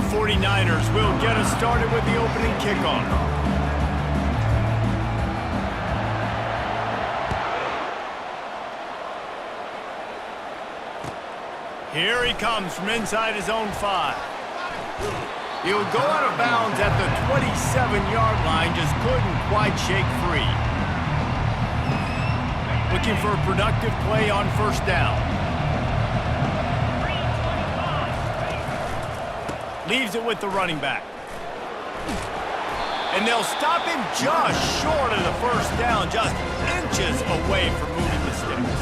the 49ers will get us started with the opening kickoff. Here he comes from inside his own 5. He'll go out of bounds at the 27-yard line, just couldn't quite shake free. Looking for a productive play on first down. Leaves it with the running back. And they'll stop him just short of the first down, just inches away from moving the sticks.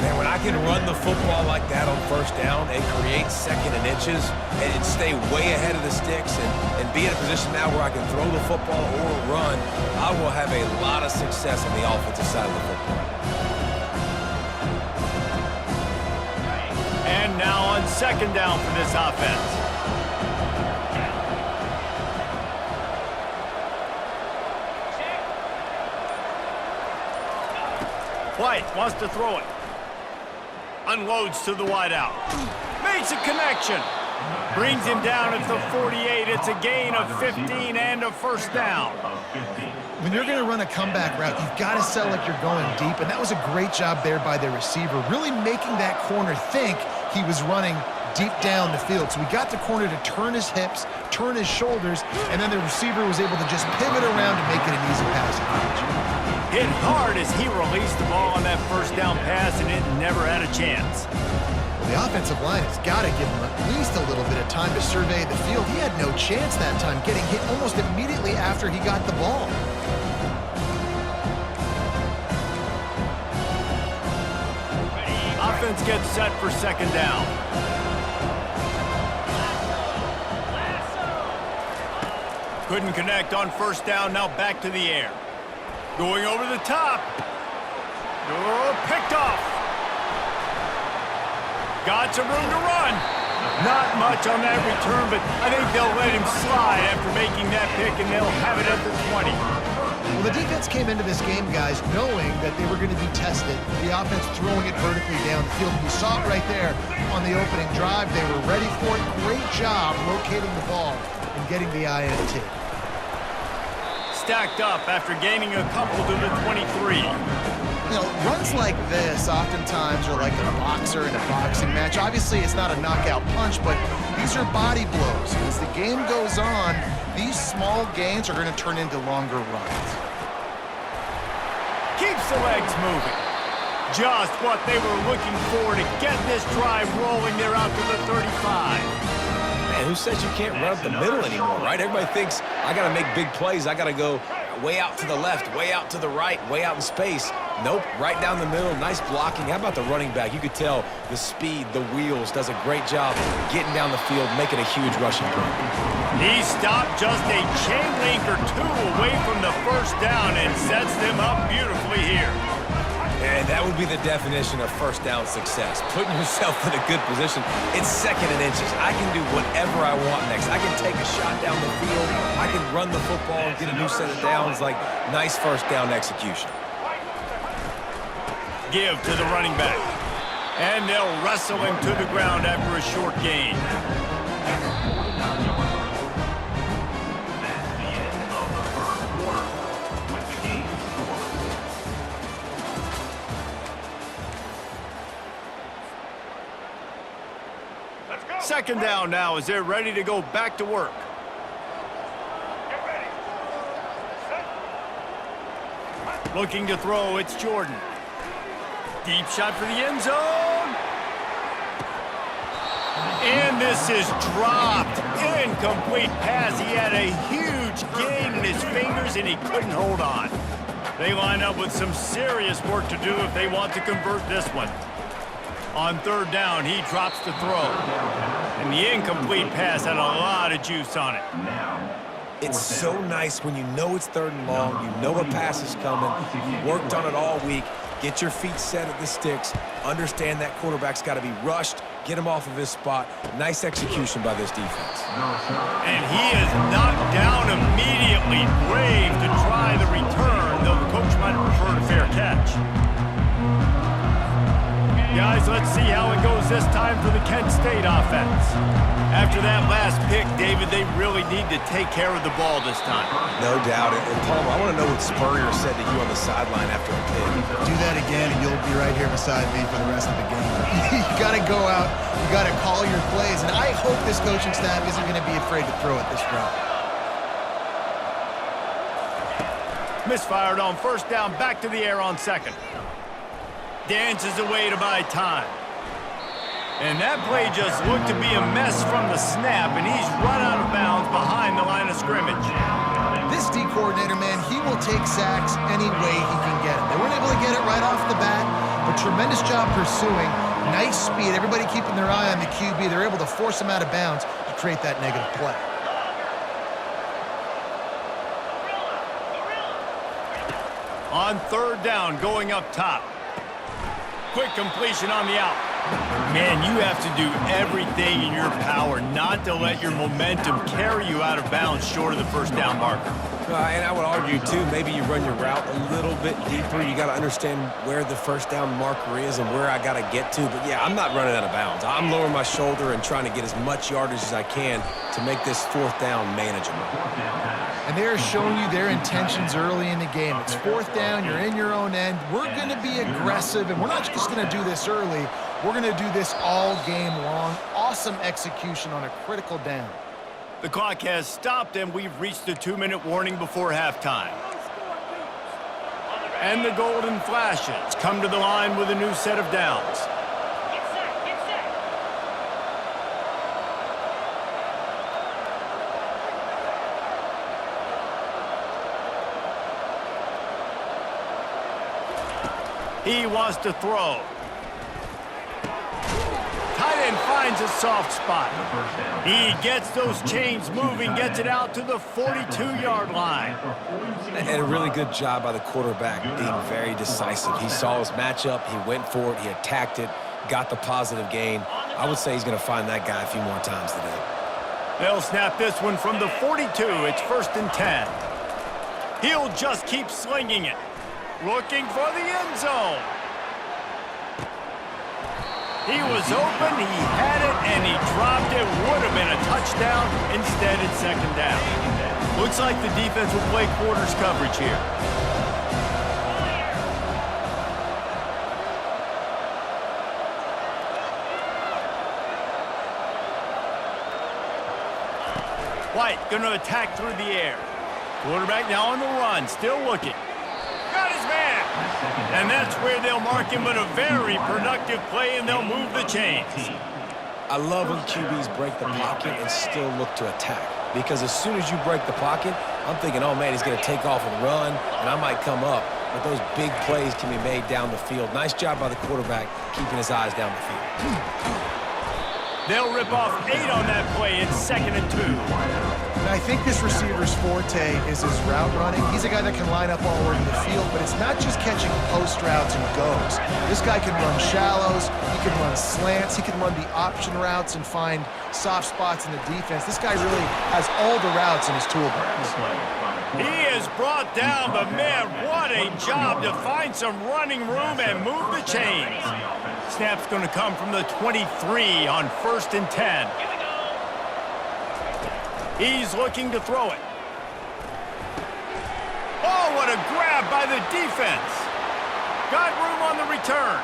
Man, when I can run the football like that on first down and create second and inches and stay way ahead of the sticks and be in a position now where I can throw the football or run, I will have a lot of success on the offensive side of the football. And now on second down for this offense. White wants to throw it. Unloads to the wideout. Makes a connection. Brings him down at the 48. It's a gain of 15 and a first down. When you're going to run a comeback route, you've got to sell like you're going deep, and that was a great job there by the receiver, really making that corner think he was running deep down the field. So we got the corner to turn his hips, turn his shoulders, and then the receiver was able to just pivot around to make it an easy passing catch. Hit hard as he released the ball on that first down pass, and it never had a chance. Well, the offensive line has got to give him at least a little bit of time to survey the field. He had no chance that time, getting hit almost immediately after he got the ball. Offense gets set for second down. Couldn't connect on first down, now back to the air. Going over the top. Oh, picked off. Got some room to run. Not much on that return, but I think they'll let him slide after making that pick, and they'll have it at the 20. Well, the defense came into this game, guys, knowing that they were going to be tested. The offense throwing it vertically down the field. You saw it right there on the opening drive. They were ready for it. Great job locating the ball and getting the INT. Stacked up after gaining a couple to the 23. You know, runs like this oftentimes are like a boxer in a boxing match. Obviously, it's not a knockout punch, but these are body blows. As the game goes on, these small gains are going to turn into longer runs. Keeps the legs moving. Just what they were looking for to get this drive rolling. They're out to the 35. Man, who says you can't run up the middle anymore, right? Everybody thinks I got to make big plays. I got to go way out to the left, way out to the right, way out in space. Nope, right down the middle, nice blocking. How about the running back? You could tell the speed, the wheels, does a great job getting down the field, making a huge rushing play. He stopped just a chain link or two away from the first down and sets them up beautifully here. And that would be the definition of first down success. Putting yourself in a good position. It's second and inches. I can do whatever I want next. I can take a shot down the field. I can run the football and get a new set of downs. Like, nice first down execution. Give to the running back. And they'll wrestle him to the ground after a short gain. Second down now as they're ready to go back to work. Looking to throw, it's Jordan. Deep shot for the end zone. And this is dropped. Incomplete pass. He had a huge gain in his fingers and he couldn't hold on. They line up with some serious work to do if they want to convert this one. On third down, he drops the throw. And the incomplete pass had a lot of juice on it. It's so nice when you know it's third and long, you know a pass is coming, you worked on it all week, get your feet set at the sticks, understand that quarterback's got to be rushed, get him off of his spot. Nice execution by this defense. And he is knocked down immediately. Brave to try the return, though the coach might have preferred a fair catch. Guys, let's see how it goes this time for the Kent State offense. After that last pick, David, they really need to take care of the ball this time. No doubt. And Palmer, I want to know what Spurrier said to you on the sideline after a pick. Do that again, and you'll be right here beside me for the rest of the game. You got to go out. You got to call your plays. And I hope this coaching staff isn't going to be afraid to throw it this route. Misfired on first down, back to the air on second. Dances away to buy time. And that play just looked to be a mess from the snap, and he's run out of bounds behind the line of scrimmage. This D coordinator, man, he will take sacks any way he can get them. They weren't able to get it right off the bat, but tremendous job pursuing. Nice speed. Everybody keeping their eye on the QB. They're able to force him out of bounds to create that negative play. On third down, going up top. Quick completion on the out. Man, you have to do everything in your power not to let your momentum carry you out of bounds short of the first down marker. And I would argue, too, maybe you run your route a little bit deeper. You got to understand where the first down marker is and where I got to get to. But, yeah, I'm not running out of bounds. I'm lowering my shoulder and trying to get as much yardage as I can to make this fourth down manageable. And they're showing you their intentions early in the game. It's fourth down. You're in your own end. We're going to be aggressive, and we're not just going to do this early. We're going to do this all game long. Awesome execution on a critical down. The clock has stopped, and we've reached the 2-minute warning before halftime. And the Golden Flashes come to the line with a new set of downs. He wants to throw. Tight end finds a soft spot. He gets those chains moving, gets it out to the 42-yard line. And a really good job by the quarterback being very decisive. He saw his matchup, he went for it, he attacked it, got the positive gain. I would say he's going to find that guy a few more times today. They'll snap this one from the 42. It's 1st and 10. He'll just keep slinging it. Looking for the end zone. He was open, he had it, and he dropped it. Would have been a touchdown. Instead, it's 2nd down. Looks like the defense will play quarters coverage here. White going to attack through the air. Quarterback now on the run, still looking. Got his man. And that's where they'll mark him, but a very productive play, and they'll move the chains. I love when QBs break the pocket and still look to attack. Because as soon as you break the pocket, I'm thinking, oh, man, he's going to take off and run, and I might come up. But those big plays can be made down the field. Nice job by the quarterback keeping his eyes down the field. They'll rip off 8 on that play. It's 2nd and 2. And I think this receiver's forte is his route running. He's a guy that can line up all over the field, but it's not just catching post routes and goes. This guy can run shallows, he can run slants, he can run the option routes and find soft spots in the defense. This guy really has all the routes in his toolbox. He is brought down, but man, what a job to find some running room and move the chains. Snap's going to come from the 23 on 1st and 10. He's looking to throw it. Oh, what a grab by the defense. Got room on the return.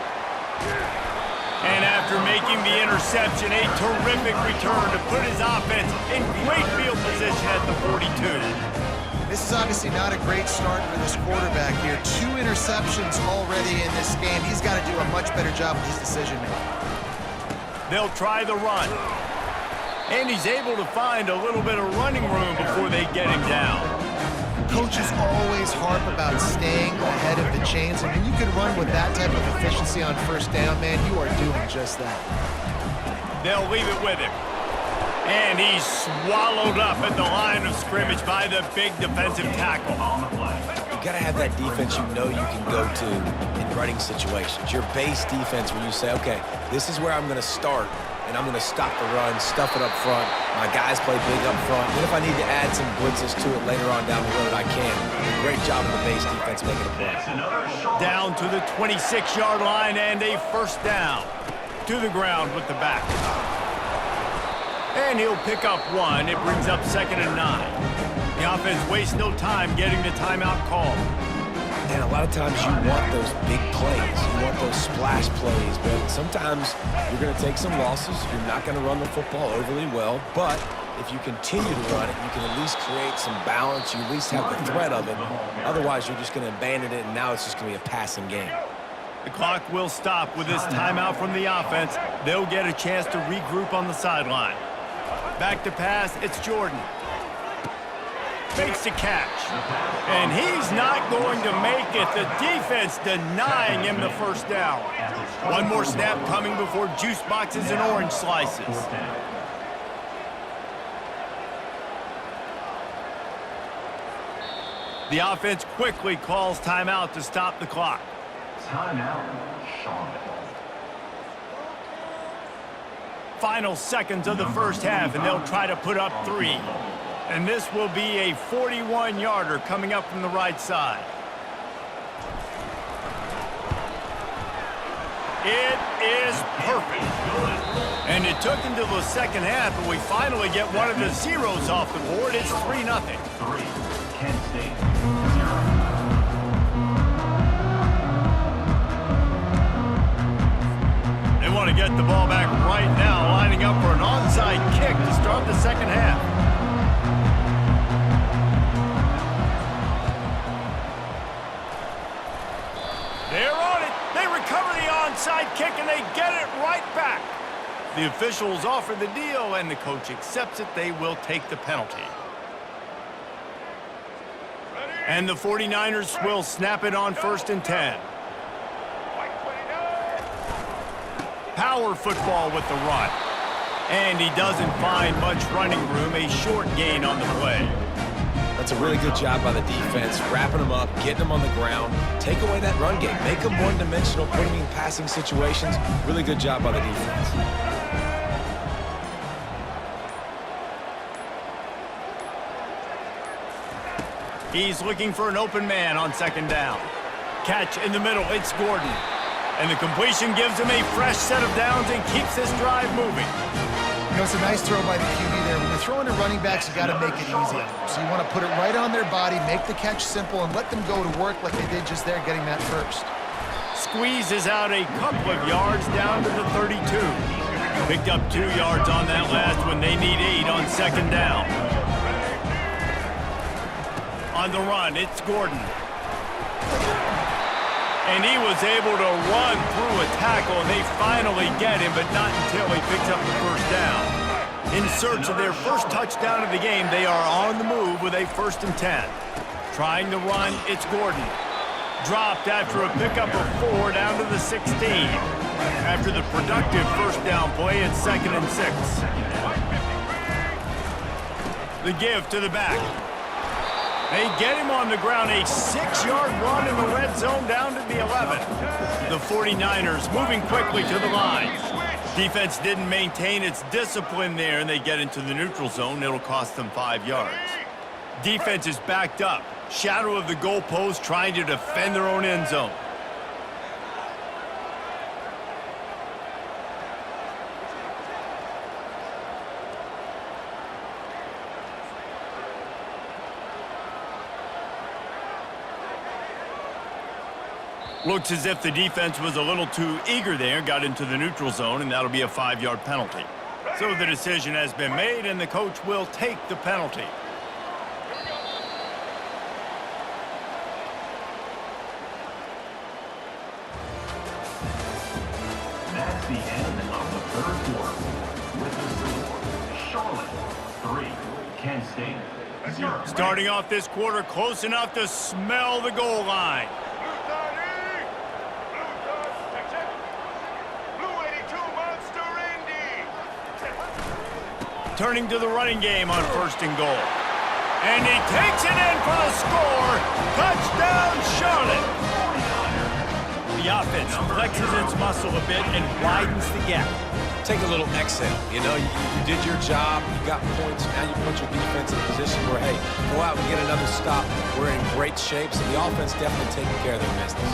And after making the interception, a terrific return to put his offense in great field position at the 42. This is obviously not a great start for this quarterback here. 2 interceptions already in this game. He's got to do a much better job with his decision-making. They'll try the run. And he's able to find a little bit of running room before they get him down. Coaches always harp about staying ahead of the chains, and when you can run with that type of efficiency on first down, man, you are doing just that. They'll leave it with him. And he's swallowed up at the line of scrimmage by the big defensive tackle. got to have that defense you know you can go to in running situations. Your base defense where you say, okay, this is where I'm going to start, and I'm going to stop the run, stuff it up front. My guys play big up front. And if I need to add some blitzes to it later on down the road, I can. Great job of the base defense making a play. Down to the 26-yard line and a first down. To the ground with the back. And he'll pick up one. It brings up 2nd and 9. The offense wastes no time getting the timeout call. And a lot of times you want those big plays. You want those splash plays. But sometimes you're going to take some losses. You're not going to run the football overly well. But if you continue to run it, you can at least create some balance. You at least have the threat of it. Otherwise, you're just going to abandon it, and now it's just going to be a passing game. The clock will stop with this timeout from the offense. They'll get a chance to regroup on the sideline. Back to pass, it's Jordan. Fakes the catch. And he's not going to make it. The defense denying him the first down. One more snap coming before juice boxes and orange slices. The offense quickly calls timeout to stop the clock. Timeout, Charlotte. Final seconds of the first half, and they'll try to put up 3. And this will be a 41-yarder coming up from the right side. It is perfect. And it took until the second half, but we finally get one of the zeros off the board. It's 3-0. 3, Kent State, 0. They want to get the ball back right now, lining up for an onside kick to start the second half. They're on it. They recover the onside kick, and they get it right back. The officials offer the deal, and the coach accepts it. They will take the penalty. And the 49ers will snap it on 1st and 10. Power football with the run. And he doesn't find much running room. A short gain on the play. That's a really good job by the defense, wrapping them up, getting them on the ground. Take away that run game. Make them one-dimensional, put them in passing situations. Really good job by the defense. He's looking for an open man on 2nd down. Catch in the middle. It's Gordon. And the completion gives him a fresh set of downs and keeps this drive moving. You know, it's a nice throw by the QB there. When you're throwing to running backs, you got to make it easy on them. So you want to put it right on their body, make the catch simple, and let them go to work like they did just there, getting that first. Squeezes out a couple of yards down to the 32. Picked up 2 yards on that last one. They need 8 on 2nd down. On the run, it's Gordon. And he was able to run through a tackle, and they finally get him, but not until he picks up the first down. In search of their first touchdown of the game, they are on the move with a 1st and 10. Trying to run, it's Gordon. Dropped after a pickup of 4 down to the 16. After the productive first down play, it's 2nd and 6. The give to the back. They get him on the ground, a 6-yard run in the red zone down to the 11. The 49ers moving quickly to the line. Defense didn't maintain its discipline there, and they get into the neutral zone. It'll cost them 5 yards. Defense is backed up. Shadow of the goalpost, trying to defend their own end zone. Looks as if the defense was a little too eager there, got into the neutral zone, and that'll be a 5-yard penalty. So the decision has been made, and the coach will take the penalty. That's the end of the 3rd quarter. With the score, Charlotte 3, Kent State 0. Starting off this quarter close enough to smell the goal line. Turning to the running game on 1st and goal. And he takes it in for the score. Touchdown, Charlotte. The offense flexes its muscle a bit and widens the gap. Take a little exhale. You know, you did your job. You got points. Now you put your defense in a position where, hey, go out and get another stop. We're in great shape, so the offense definitely taking care of their business.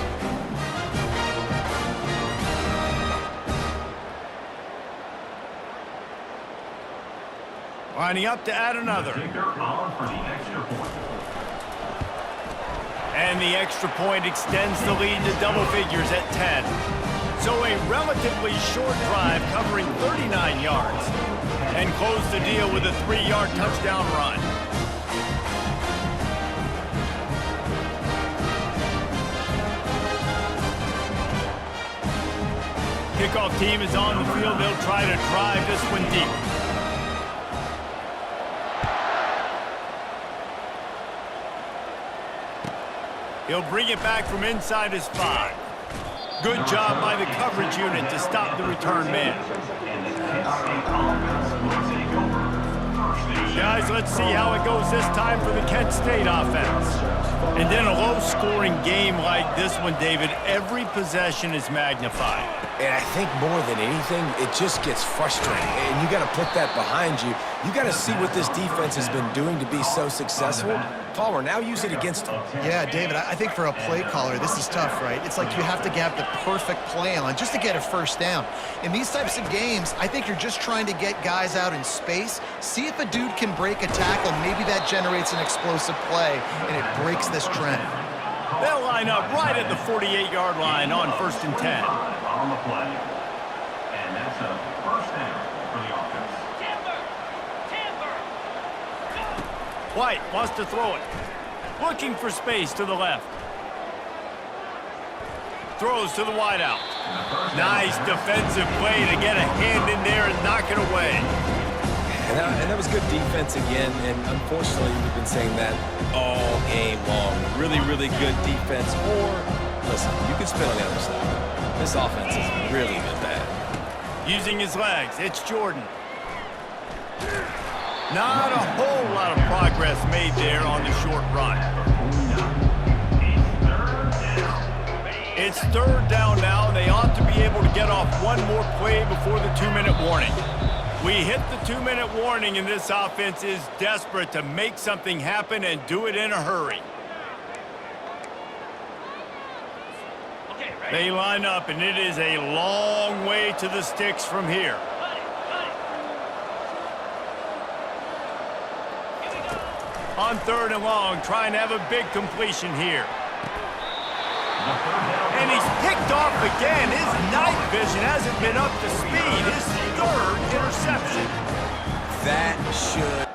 Lining up to add another. And the extra point extends the lead to double figures at 10. So a relatively short drive covering 39 yards. And close the deal with a 3-yard touchdown run. Kickoff team is on the field. They'll try to drive this one deep. He'll bring it back from inside his 5. Good job by the coverage unit to stop the return man. Guys, let's see how it goes this time for the Kent State offense. And in a low-scoring game like this one, David, every possession is magnified. And I think more than anything, it just gets frustrating. And you got to put that behind you. You got to see what this defense has been doing to be so successful. Palmer, now use it against them. Yeah, David, I think for a play caller, this is tough, right? It's like you have to have the perfect plan just to get a first down. In these types of games, I think you're just trying to get guys out in space, see if a dude can break a tackle. Maybe that generates an explosive play, and it breaks this trend. They'll line up right at the 48-yard line on 1st and 10. On the play. And that's a first down for the offense. White wants to throw it. Looking for space to the left. Throws to the wideout. Nice defensive play to get a hand in there and knock it away. And that was good defense again, and unfortunately, we've been saying that all game long. Really, really good defense. Or, listen, you can spin on the other side. This offense has really been bad. Using his legs, it's Jordan. Not a whole lot of progress made there on the short run. It's 3rd down now, and they ought to be able to get off one more play before the 2-minute warning. We hit the 2-minute warning, and this offense is desperate to make something happen and do it in a hurry. They line up, and it is a long way to the sticks from here. On 3rd and long, trying to have a big completion here. And he's picked off again. His night vision hasn't been up to speed. His 3rd interception. That should